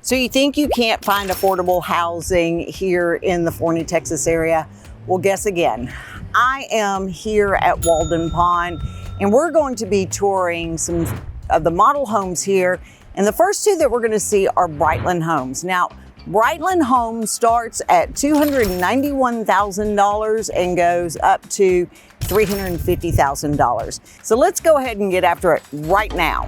So you think you can't find affordable housing here in the Forney, Texas area? Well, guess again. I am here at Walden Pond, and we're going to be touring some of the model homes here. And the first two that we're going to see are Brightland homes. Now, Brightland home starts at $291,000 and goes up to $350,000. So let's go ahead and get after it right now.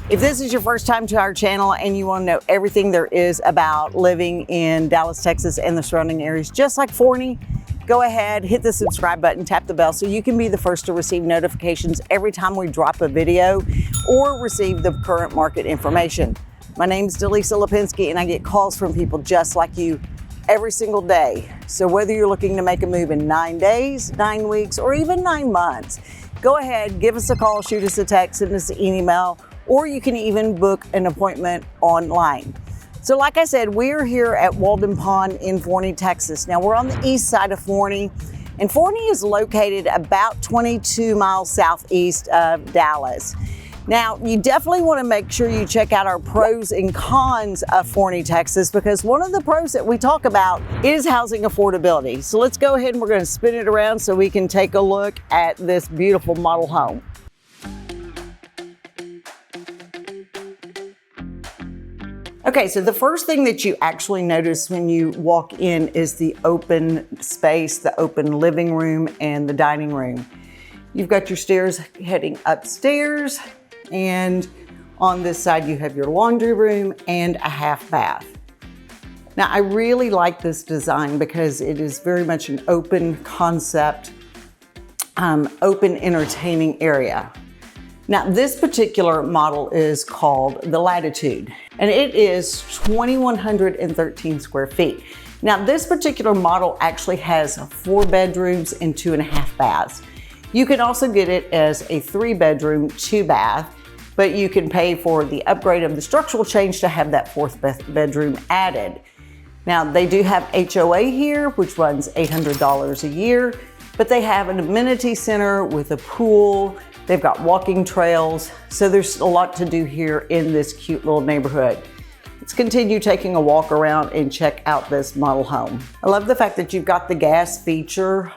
If this is your first time to our channel and you want to know everything there is about living in Dallas, Texas and the surrounding areas, just like Forney, go ahead, hit the subscribe button, tap the bell so you can be the first to receive notifications every time we drop a video or receive the current market information. My name is Delisa Lipinski and I get calls from people just like you every single day. So whether you're looking to make a move in 9 days, 9 weeks, or even 9 months, go ahead, give us a call, shoot us a text, send us an email, or you can even book an appointment online. So like I said, we're here at Walden Pond in Forney, Texas. Now we're on the east side of Forney, and Forney is located about 22 miles southeast of Dallas. Now, you definitely want to make sure you check out our pros and cons of Forney, Texas, because one of the pros that we talk about is housing affordability. So let's go ahead and we're going to spin it around so we can take a look at this beautiful model home. Okay, so the first thing that you actually notice when you walk in is the open space, the open living room and the dining room. You've got your stairs heading upstairs, and on this side you have your laundry room and a half bath. Now I really like this design because it is very much an open concept, open entertaining area. Now, this particular model is called the Latitude, and it is 2,113 square feet. Now, this particular model actually has 4 bedrooms and 2.5 baths. You can also get it as a 3-bedroom, 2-bath, but you can pay for the upgrade of the structural change to have that 4th bedroom added. Now, they do have HOA here, which runs $800 a year, but they have an amenity center with a pool. They've got walking trails, so there's a lot to do here in this cute little neighborhood. Let's continue taking a walk around and check out this model home. I love the fact that you've got the gas feature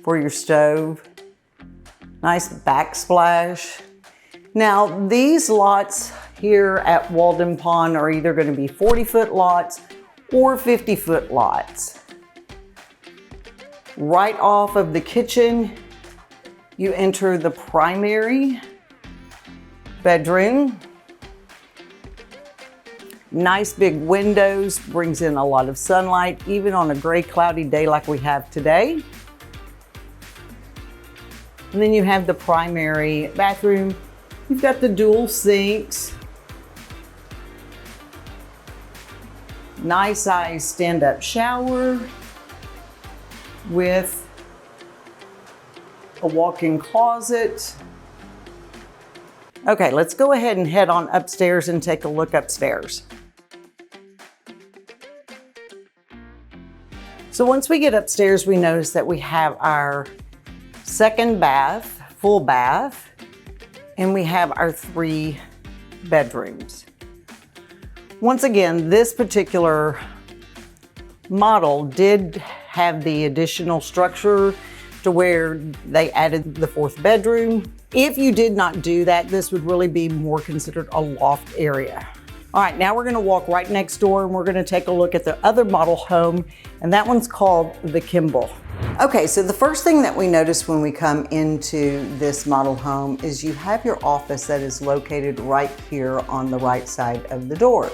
for your stove. Nice backsplash. Now, these lots here at Walden Pond are either going to be 40-foot lots or 50-foot lots. Right off of the kitchen, you enter the primary bedroom. Nice big windows, brings in a lot of sunlight, even on a gray, cloudy day like we have today. And then you have the primary bathroom. You've got the dual sinks. Nice size stand-up shower with a walk-in closet. Okay, let's go ahead and head on upstairs and take a look upstairs. So once we get upstairs, we notice that we have our 2nd bath, full bath, and we have our 3 bedrooms. Once again, this particular model did have the additional structure to where they added the 4th bedroom. If you did not do that, this would really be more considered a loft area. All right, now we're gonna walk right next door and we're gonna take a look at the other model home, and that one's called the Kimble. Okay, so the first thing that we notice when we come into this model home is you have your office that is located right here on the right side of the door.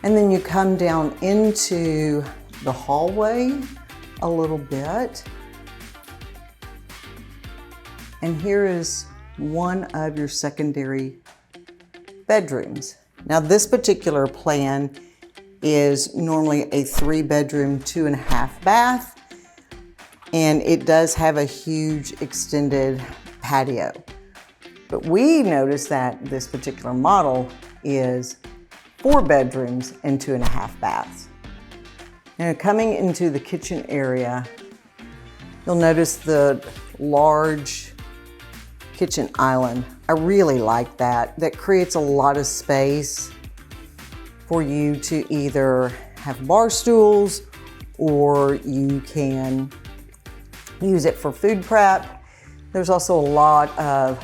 And then you come down into the hallway a little bit. And here is one of your secondary bedrooms. Now this particular plan is normally a 3-bedroom, 2.5 bath, and it does have a huge extended patio. But we noticed that this particular model is 4 bedrooms and 2.5 baths. Now coming into the kitchen area, you'll notice the large kitchen island. I really like that. That creates a lot of space for you to either have bar stools or you can use it for food prep. There's also a lot of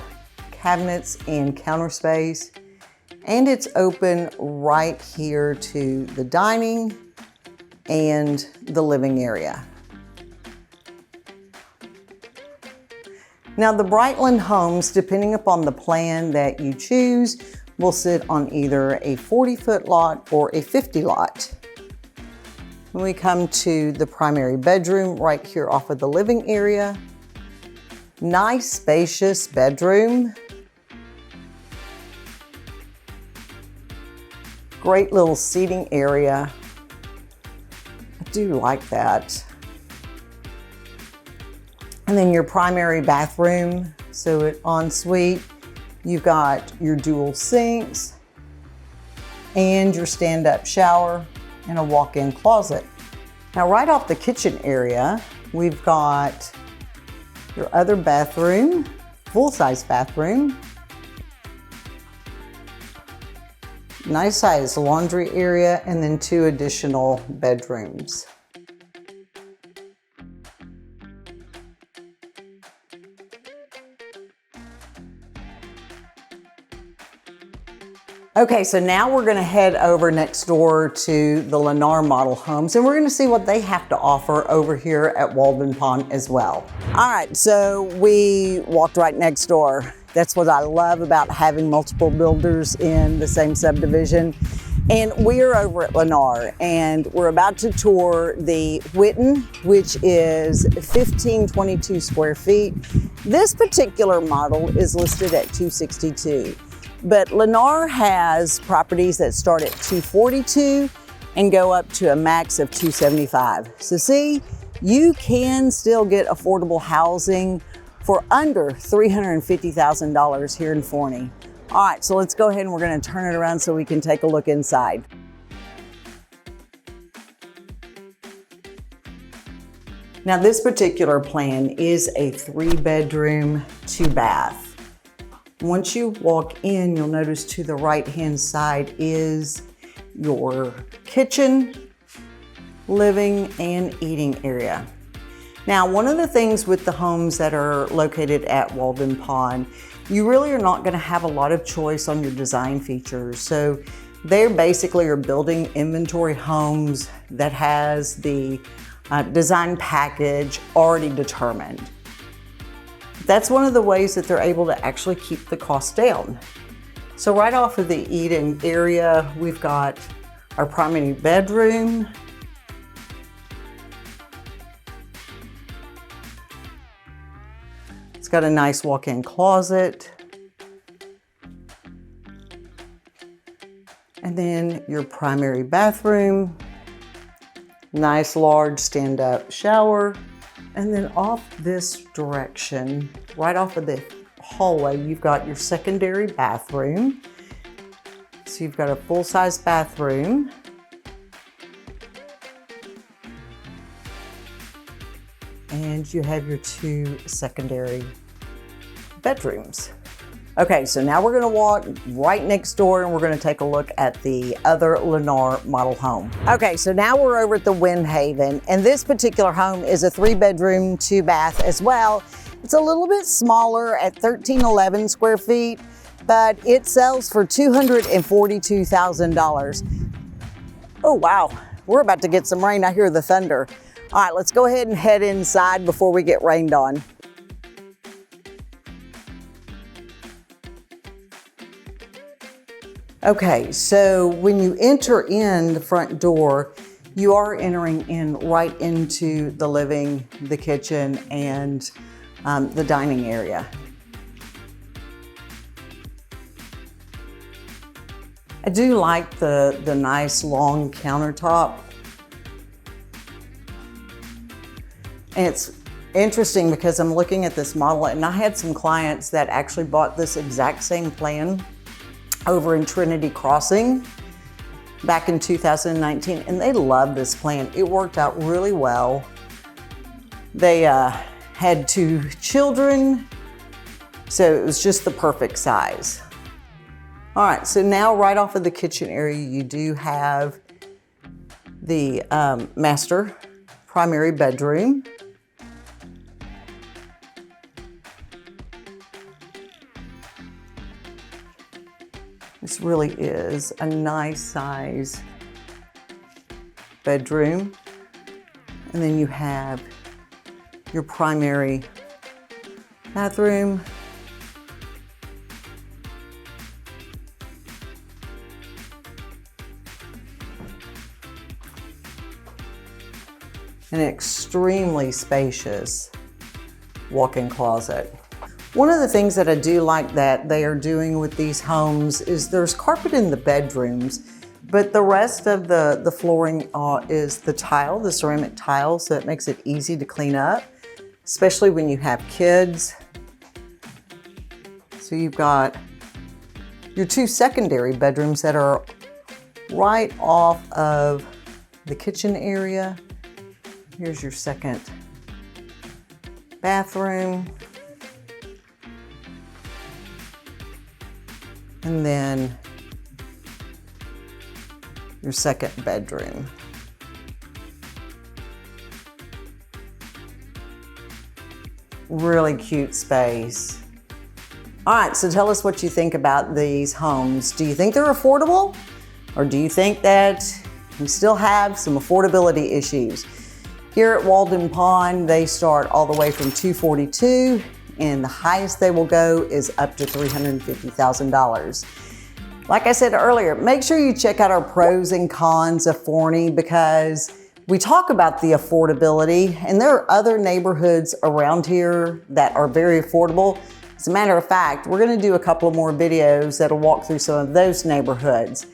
cabinets and counter space, and it's open right here to the dining and the living area. Now the Brightland homes, depending upon the plan that you choose, will sit on either a 40-foot lot or a 50 lot. When we come to the primary bedroom right here off of the living area, nice spacious bedroom. Great little seating area. I do like that. And then your primary bathroom, so it ensuite, you've got your dual sinks and your stand-up shower and a walk-in closet. Now right off the kitchen area, we've got your other bathroom, full-size bathroom. Nice size laundry area, and then 2 additional bedrooms. Okay, so now we're gonna head over next door to the Lennar model homes, and we're gonna see what they have to offer over here at Walden Pond as well. All right, so we walked right next door. That's what I love about having multiple builders in the same subdivision. And we're over at Lennar, and we're about to tour the Whitten, which is 1522 square feet. This particular model is listed at $262. But Lennar has properties that start at $242 and go up to a max of $275. So see, you can still get affordable housing for under $350,000 here in Forney. All right, so let's go ahead and we're gonna turn it around so we can take a look inside. Now this particular plan is a 3-bedroom, 2-bath. Once you walk in, you'll notice to the right-hand side is your kitchen, living, and eating area. Now, one of the things with the homes that are located at Walden Pond, you really are not gonna have a lot of choice on your design features. So they basically are building inventory homes that has the design package already determined. That's one of the ways that they're able to actually keep the cost down. So right off of the eating area, we've got our primary bedroom. It's got a nice walk-in closet. And then your primary bathroom, nice large stand-up shower. And then off this direction, right off of the hallway, you've got your secondary bathroom. So you've got a full-size bathroom. And you have your 2 secondary bedrooms. Okay, so now we're gonna walk right next door and we're gonna take a look at the other Lennar model home. Okay, so now we're over at the Windhaven, and this particular home is a 3-bedroom, 2-bath as well. It's a little bit smaller at 1311 square feet, but it sells for $242,000. Oh wow, we're about to get some rain. I hear the thunder. All right, let's go ahead and head inside before we get rained on. Okay, so when you enter in the front door, you are entering in right into the living, the kitchen, and the dining area. I do like the nice long countertop. And it's interesting because I'm looking at this model, and I had some clients that actually bought this exact same plan over in Trinity Crossing. back in 2019, and they love this plan. It worked out really well. They had 2 children, so it was just the perfect size. All right, so now right off of the kitchen area, you do have the master primary bedroom. This really is a nice size bedroom. And then you have your primary bathroom. An extremely spacious walk-in closet. One of the things that I do like that they are doing with these homes is there's carpet in the bedrooms, but the rest of the flooring is the tile, the ceramic tile, so it makes it easy to clean up, especially when you have kids. So you've got your 2 secondary bedrooms that are right off of the kitchen area. Here's your second bathroom. And then your second bedroom. Really cute space. All right, so tell us what you think about these homes. Do you think they're affordable? Or do you think that we still have some affordability issues? Here at Walden Pond, they start all the way from $242,000, and the highest they will go is up to $350,000. Like I said earlier, make sure you check out our pros and cons of Forney, because we talk about the affordability, and there are other neighborhoods around here that are very affordable. As a matter of fact, we're gonna do a couple of more videos that'll walk through some of those neighborhoods.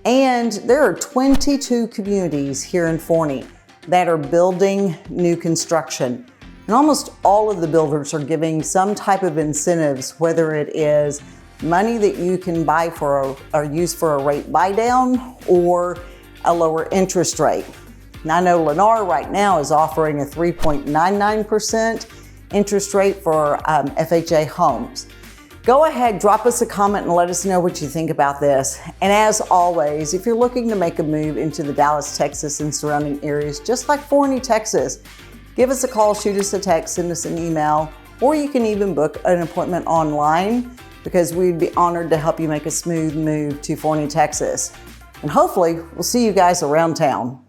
And there are 22 communities here in Forney that are building new construction. And almost all of the builders are giving some type of incentives, whether it is money that you can buy for or use for a rate buy down or a lower interest rate. Now I know Lennar right now is offering a 3.99% interest rate for FHA homes. Go ahead, drop us a comment and let us know what you think about this. And as always, if you're looking to make a move into the Dallas, Texas and surrounding areas, just like Forney, Texas, give us a call, shoot us a text, send us an email, or you can even book an appointment online, because we'd be honored to help you make a smooth move to Forney, Texas. And hopefully we'll see you guys around town.